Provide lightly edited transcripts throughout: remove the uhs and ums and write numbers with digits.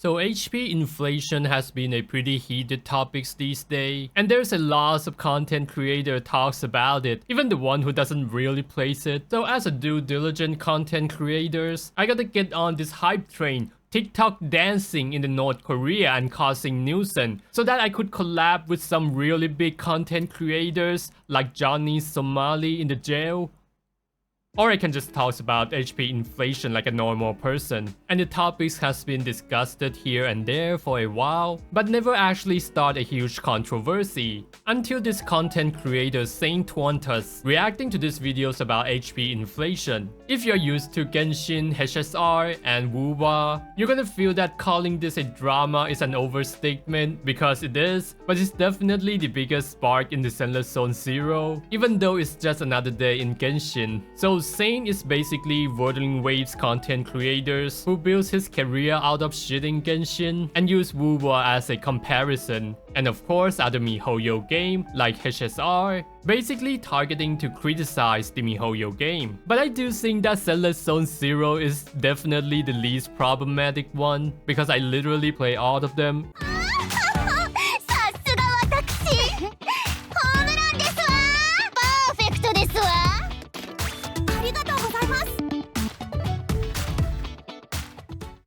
So HP inflation has been a pretty heated topic these days, and there's a lot of content creator talks about it, even the one who doesn't really place it. So as a due diligent content creators, I gotta get on this hype train, TikTok dancing in the North Korea and causing nuisance, so that I could collab with some really big content creators like Johnny Somali in the jail. Or I can just talk about HP inflation like a normal person. And the topics has been discussed here and there for a while, but never actually start a huge controversy. Until this content creator Saint Twantus reacting to these videos about HP inflation. If you're used to Genshin, HSR, and WooWa, you're gonna feel that calling this a drama is an overstatement because it is, but it's definitely the biggest spark in the Zenless Zone Zero, even though it's just another day in Genshin. So Saint is basically Wuthering Waves content creators who builds his career out of shitting Genshin and use WooWa as a comparison. And of course other MiHoYo game like HSR, basically targeting to criticize the MiHoYo game. But I do think that Zenless Zone Zero is definitely the least problematic one because I literally play all of them.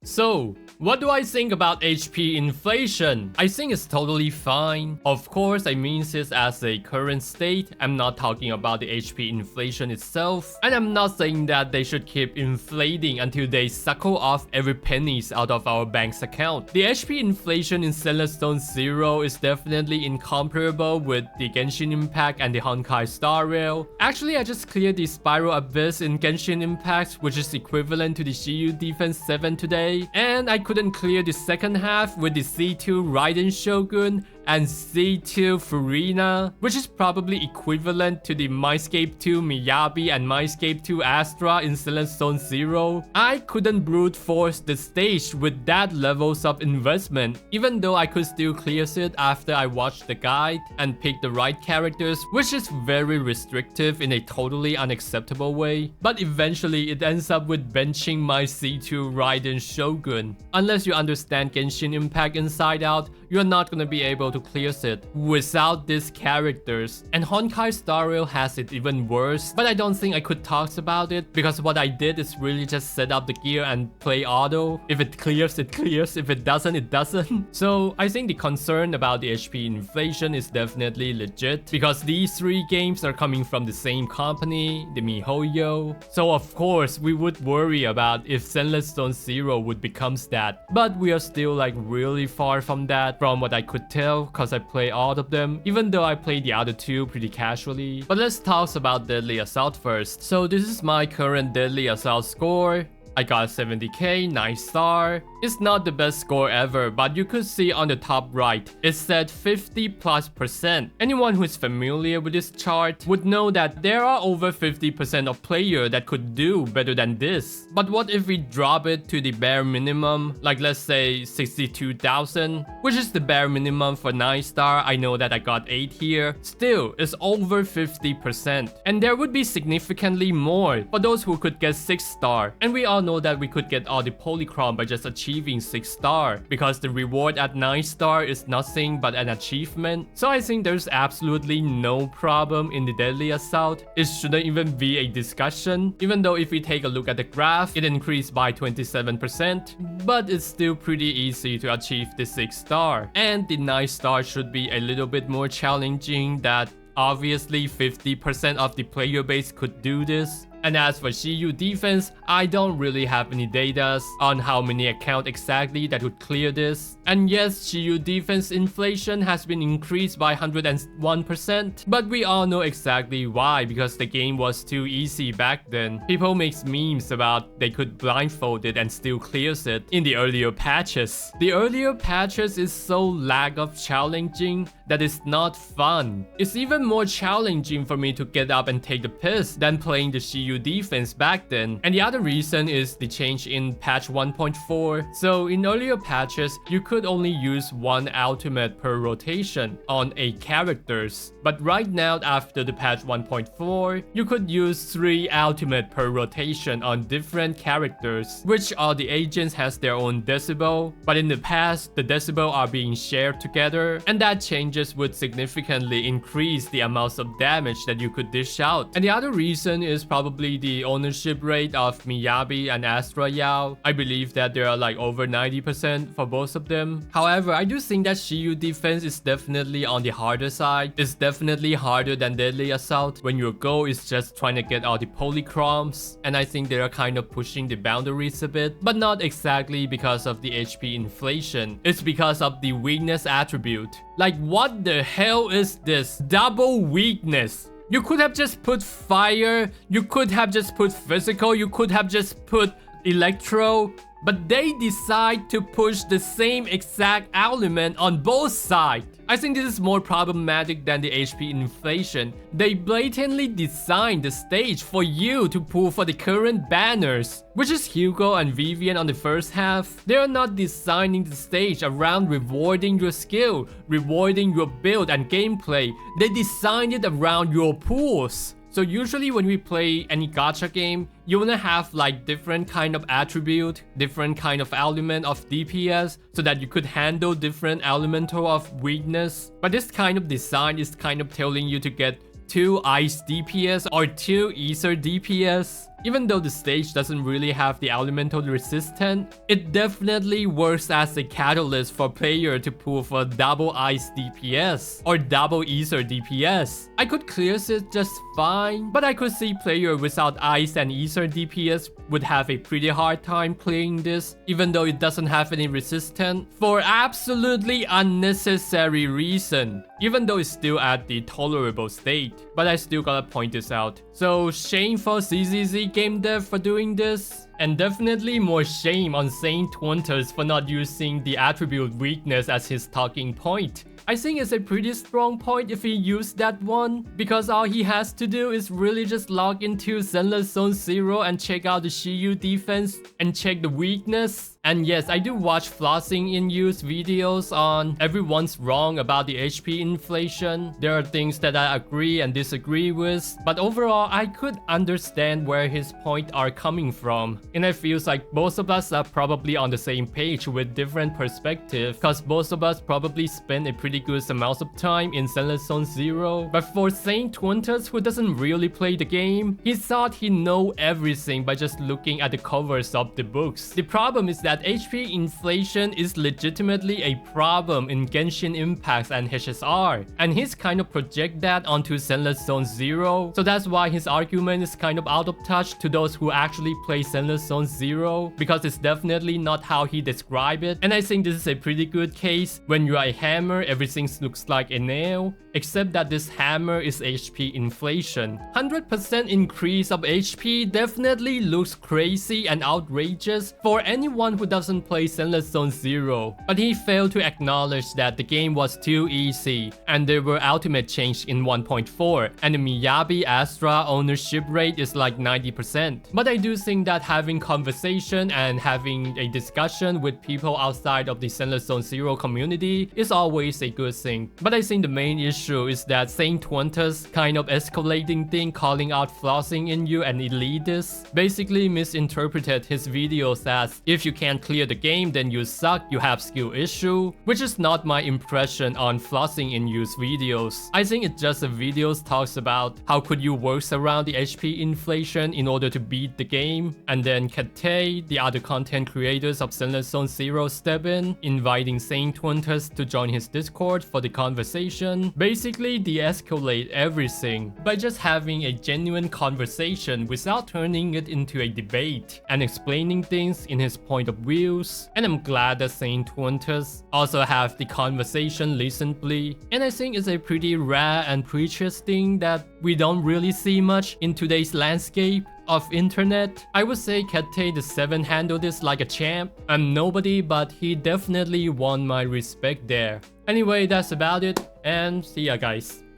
So, what do I think about HP inflation? I think it's totally fine. Of course, I mean this as a current state. I'm not talking about the HP inflation itself. And I'm not saying that they should keep inflating until they suckle off every pennies out of our bank's account. The HP inflation in Zenless Zone Zero is definitely incomparable with the Genshin Impact and the Honkai Star Rail. Actually, I just cleared the Spiral Abyss in Genshin Impact, which is equivalent to the Shiyu Defense 7 today. And I couldn't clear the second half with the C2 Raiden Shogun and C2 Furina, which is probably equivalent to the Mindscape 2 Miyabi and Mindscape 2 Astra in Zenless Zone Zero. I couldn't brute force the stage with that levels of investment, even though I could still clear it after I watched the guide and picked the right characters, which is very restrictive in a totally unacceptable way. But eventually it ends up with benching my C2 Raiden Shogun. Unless you understand Genshin Impact inside out, you're not gonna be able to clear it without these characters. And Honkai Star Rail has it even worse, but I don't think I could talk about it because what I did is really just set up the gear and play auto. If it clears, it clears. If it doesn't, it doesn't. So I think the concern about the HP inflation is definitely legit because these three games are coming from the same company, the MiHoYo. So of course we would worry about if Zenless Zone Zero would become that. But we are still like really far from that from what I could tell because I play all of them, even though I play the other two pretty casually. But let's talk about Deadly Assault first. So this is my current Deadly Assault score. I got 70k, 9 star. It's not the best score ever, but you could see on the top right, it said 50+%. Anyone who is familiar with this chart would know that there are over 50% of players that could do better than this. But what if we drop it to the bare minimum, like let's say 62,000, which is the bare minimum for 9 star. I know that I got 8 here. Still, it's over 50%. And there would be significantly more for those who could get 6 star. And we all know that we could get all the polychrom by just achieving 6 star because the reward at 9 star is nothing but an achievement. So I think there's absolutely no problem in the Deadly Assault. It shouldn't even be a discussion, even though if we take a look at the graph, it increased by 27%, but it's still pretty easy to achieve the 6 star. And the 9 star should be a little bit more challenging, that obviously 50% of the player base could do this. And as for Shiyu defense, I don't really have any data on how many accounts exactly that would clear this. And yes, Shiyu defense inflation has been increased by 101%, but we all know exactly why, because the game was too easy back then. People make memes about they could blindfold it and still clears it in the earlier patches. The earlier patches is so lack of challenging that it's not fun. It's even more challenging for me to get up and take the piss than playing the Shiyu Shiyu defense back then. And the other reason is the change in patch 1.4. So in earlier patches, you could only use one ultimate per rotation on 8 characters. But right now, after the patch 1.4, you could use 3 ultimate per rotation on different characters, which all the agents has their own decibel. But in the past, the decibel are being shared together, and that changes would significantly increase the amounts of damage that you could dish out. And the other reason is probably the ownership rate of Miyabi and RYU. I believe that they are like over 90% for both of them. However, I do think that Shiyu defense is definitely on the harder side. It's definitely harder than Deadly Assault when your goal is just trying to get all the polychromes, and I think they are kind of pushing the boundaries a bit, but not exactly because of the HP inflation. It's because of the weakness attribute. Like, what the hell is this? Double weakness. You could have just put fire, you could have just put physical, you could have just put electro, but they decide to push the same exact element on both sides. I think this is more problematic than the HP inflation. They blatantly designed the stage for you to pull for the current banners, which is Hugo and Vivian on the first half. They are not designing the stage around rewarding your skill, rewarding your build and gameplay. They designed it around your pools. So usually when we play any gacha game, you wanna have like different kind of attribute, different kind of element of DPS, so that you could handle different elemental of weakness. But this kind of design is kind of telling you to get 2 ice DPS or 2 ether DPS. Even though the stage doesn't really have the elemental resistance, it definitely works as a catalyst for player to pull for double ice DPS or double ether DPS. I could clear it just fine, but I could see player without ice and ether DPS would have a pretty hard time playing this, even though it doesn't have any resistance, for absolutely unnecessary reason, even though it's still at the tolerable state. But I still gotta point this out. So shame for ZZZ game dev for doing this, and definitely more shame on Saint Twinters for not using the attribute weakness as his talking point. I think it's a pretty strong point if he used that one, because all he has to do is really just log into Zenless Zone 0 and check out the Shiyu defense and check the weakness. And yes, I do watch flossing in use videos on everyone's wrong about the HP inflation. There are things that I agree and disagree with, but overall I could understand where his points are coming from. And it feels like both of us are probably on the same page with different perspectives, because both of us probably spend a pretty good amount of time in Zenless Zone 0. But for Saint Twinters, who doesn't really play the game, he thought he know everything by just looking at the covers of the books. The problem is that HP inflation is legitimately a problem in Genshin Impact and HSR, and he's kind of project that onto Zenless Zone 0. So that's why his argument is kind of out of touch to those who actually play Zenless Zone 0, because it's definitely not how he described it. And I think this is a pretty good case. When you are a hammer, everything looks like a nail, except that this hammer is HP inflation. 100% increase of HP definitely looks crazy and outrageous for anyone who doesn't play Zenless Zone 0, but he failed to acknowledge that the game was too easy, and there were ultimate change in 1.4, and the Miyabi Astra ownership rate is like 90%. But I do think that having conversation and having a discussion with people outside of the Zenless Zone 0 community is always a good thing. But I think the main issue is that Saint Twinters kind of escalating thing, calling out flossing in you and elitist, basically misinterpreted his videos as, if you can't clear the game then you suck, you have skill issue, which is not my impression on flossing in use videos. I think it's just a videos talks about how could you work around the HP inflation in order to beat the game, and then Kate, the other content creators of Zenless Zone 0, step in, inviting Saint Twinters to join his Discord for the conversation, basically de-escalate everything by just having a genuine conversation without turning it into a debate and explaining things in his point of views. And I'm glad that Saint Twinters also have the conversation recently, and I think it's a pretty rare and precious thing that we don't really see much in today's landscape of internet. I would say Kate the 7 handled this like a champ. I'm nobody, but he definitely won my respect there. Anyway, that's about it, and see ya guys.